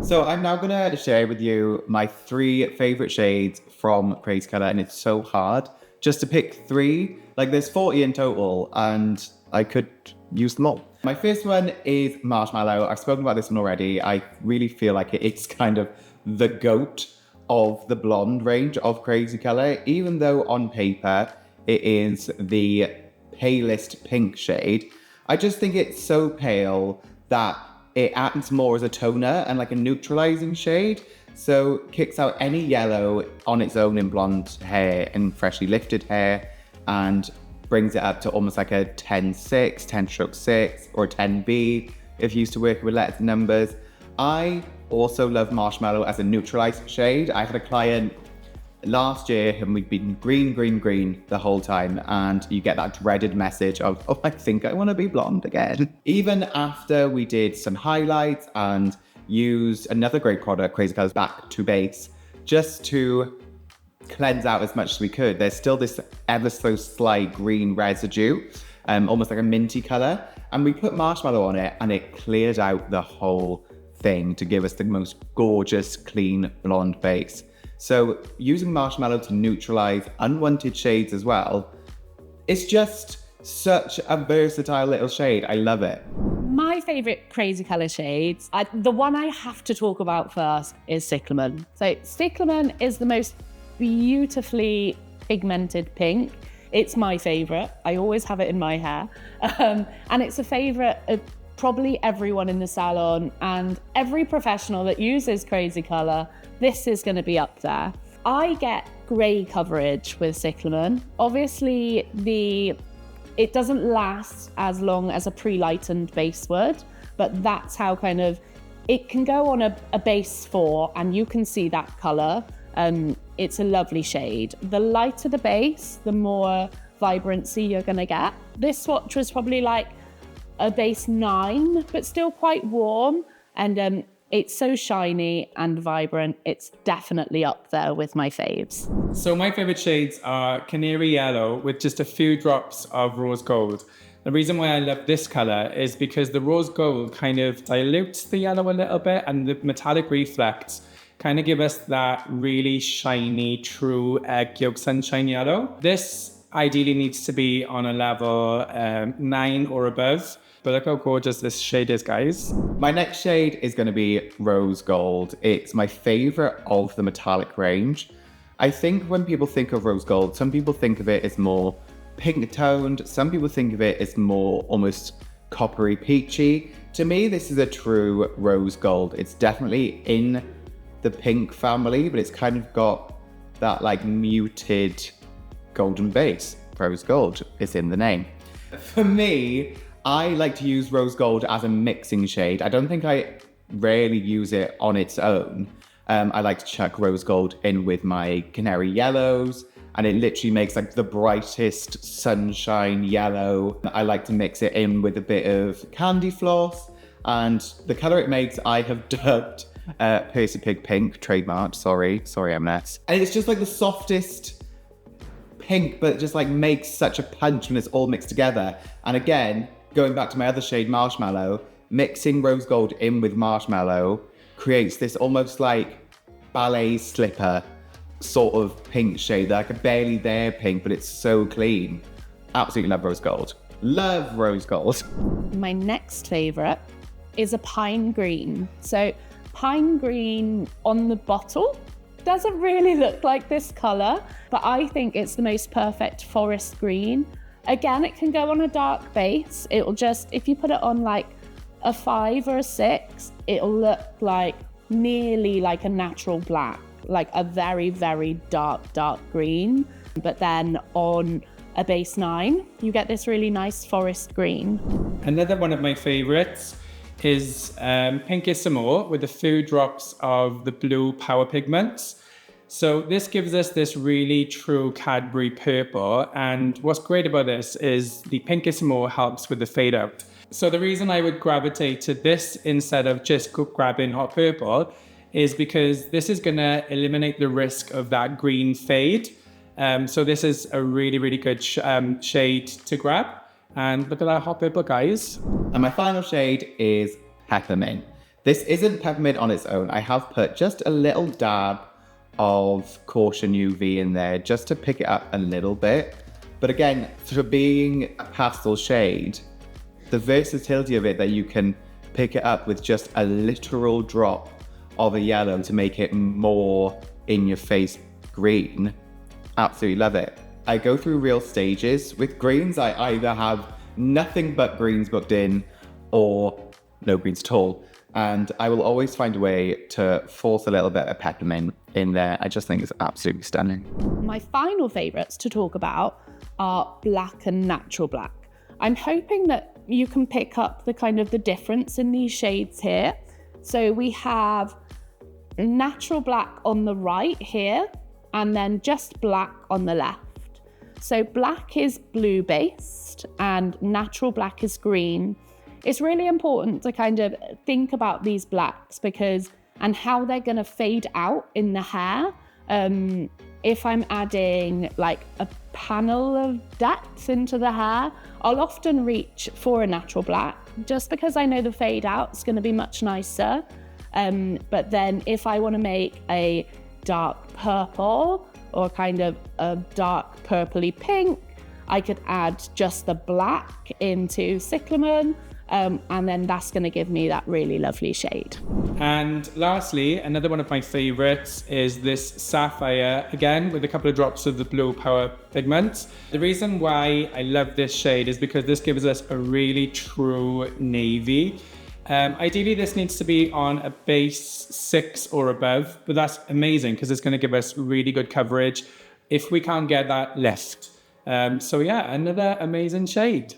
So I'm now gonna share with you my 3 favorite shades from Crazy Color, and it's so hard just to pick 3. Like there's 40 in total, and I could use them all. My first one is Marshmallow. I've spoken about this one already. I really feel like it's kind of the GOAT of the blonde range of Crazy Color, even though on paper it is the palest pink shade. I just think it's so pale that it acts more as a toner and like a neutralizing shade. So kicks out any yellow on its own in blonde hair and freshly lifted hair and brings it up to almost like a 10-6, 10-6, or a 10B if used to work with letters and numbers. I also love Marshmallow as a neutralized shade. I had a client last year and we'd been green the whole time, and you get that dreaded message of, oh, I think I want to be blonde again. Even after we did some highlights and used another great product, Crazy Colors Back to Base, just to cleanse out as much as we could, there's still this ever so slight green residue, almost like a minty color, and we put Marshmallow on it and it cleared out the whole thing to give us the most gorgeous clean blonde base. So using Marshmallow to neutralize unwanted shades as well, it's just such a versatile little shade. I love it. My favorite Crazy Color shades, the one I have to talk about first is Cyclamen. So Cyclamen is the most beautifully pigmented pink. It's my favorite. I always have it in my hair. And it's a favorite of probably everyone in the salon and every professional that uses Crazy Color. This is going to be up there. I get grey coverage with Cyclamen. Obviously, it doesn't last as long as a pre-lightened base would, but that's how kind of, it can go on a base 4 and you can see that colour. It's a lovely shade. The lighter the base, the more vibrancy you're going to get. This swatch was probably like a base 9, but still quite warm. And it's so shiny and vibrant. It's definitely up there with my faves. So my favorite shades are Canary Yellow with just a few drops of Rose Gold. The reason why I love this color is because the Rose Gold kind of dilutes the yellow a little bit, and the metallic reflects kind of give us that really shiny, true egg yolk sunshine yellow. This ideally needs to be on a level 9 or above. But look how gorgeous this shade is, guys. My next shade is going to be Rose Gold. It's my favorite of the metallic range. I think when people think of Rose Gold, some people think of it as more pink toned. Some people think of it as more almost coppery peachy. To me, this is a true Rose Gold. It's definitely in the pink family, but it's kind of got that like muted golden base. Rose Gold is in the name. For me, I like to use Rose Gold as a mixing shade. I don't think I rarely use it on its own. I like to chuck Rose Gold in with my Canary Yellows, and it literally makes like the brightest sunshine yellow. I like to mix it in with a bit of Candy Floss, and the color it makes I have dubbed Percy Pig Pink, trademarked, sorry M&S. And it's just like the softest pink, but it just like makes such a punch when it's all mixed together. And again, going back to my other shade, Marshmallow, mixing Rose Gold in with Marshmallow creates this almost like ballet slipper sort of pink shade, like a barely there pink, but it's so clean. Absolutely love Rose Gold. Love Rose Gold. My next favorite is a pine green. So pine green on the bottle doesn't really look like this color, but I think it's the most perfect forest green. Again, it can go on a dark base. It'll just, if you put it on like a 5 or a 6, it'll look like nearly like a natural black, like a very, very dark green. But then on a base 9, you get this really nice forest green. Another one of my favorites is Pinkissimo with a few drops of the blue power pigments. So this gives us this really true Cadbury purple, and what's great about this is the Pinkissimo helps with the fade out. So the reason I would gravitate to this instead of just grabbing hot purple is because this is gonna eliminate the risk of that green fade. So this is a really, really good shade to grab. And look at that hot purple, guys. And my final shade is Peppermint. This isn't peppermint on its own. I have put just a little dab of Caution UV in there just to pick it up a little bit. But again, for being a pastel shade, the versatility of it that you can pick it up with just a literal drop of a yellow to make it more in your face green. Absolutely love it. I go through real stages. With greens, I either have nothing but greens booked in or no greens at all. And I will always find a way to force a little bit of peppermint in there. I just think it's absolutely stunning. My final favourites to talk about are black and natural black. I'm hoping that you can pick up the kind of the difference in these shades here. So we have natural black on the right here, and then just black on the left. So black is blue based and natural black is green. It's really important to kind of think about these blacks and how they're going to fade out in the hair. If I'm adding like a panel of depth into the hair, I'll often reach for a natural black just because I know the fade out is going to be much nicer. But then if I want to make a dark purple or kind of a dark purpley pink, I could add just the black into cyclamen. And then that's going to give me that really lovely shade. And lastly, another one of my favorites is this sapphire, again, with a couple of drops of the blue power pigment. The reason why I love this shade is because this gives us a really true navy. Ideally, this needs to be on a base 6 or above, but that's amazing because it's going to give us really good coverage if we can't get that lift. So yeah, another amazing shade.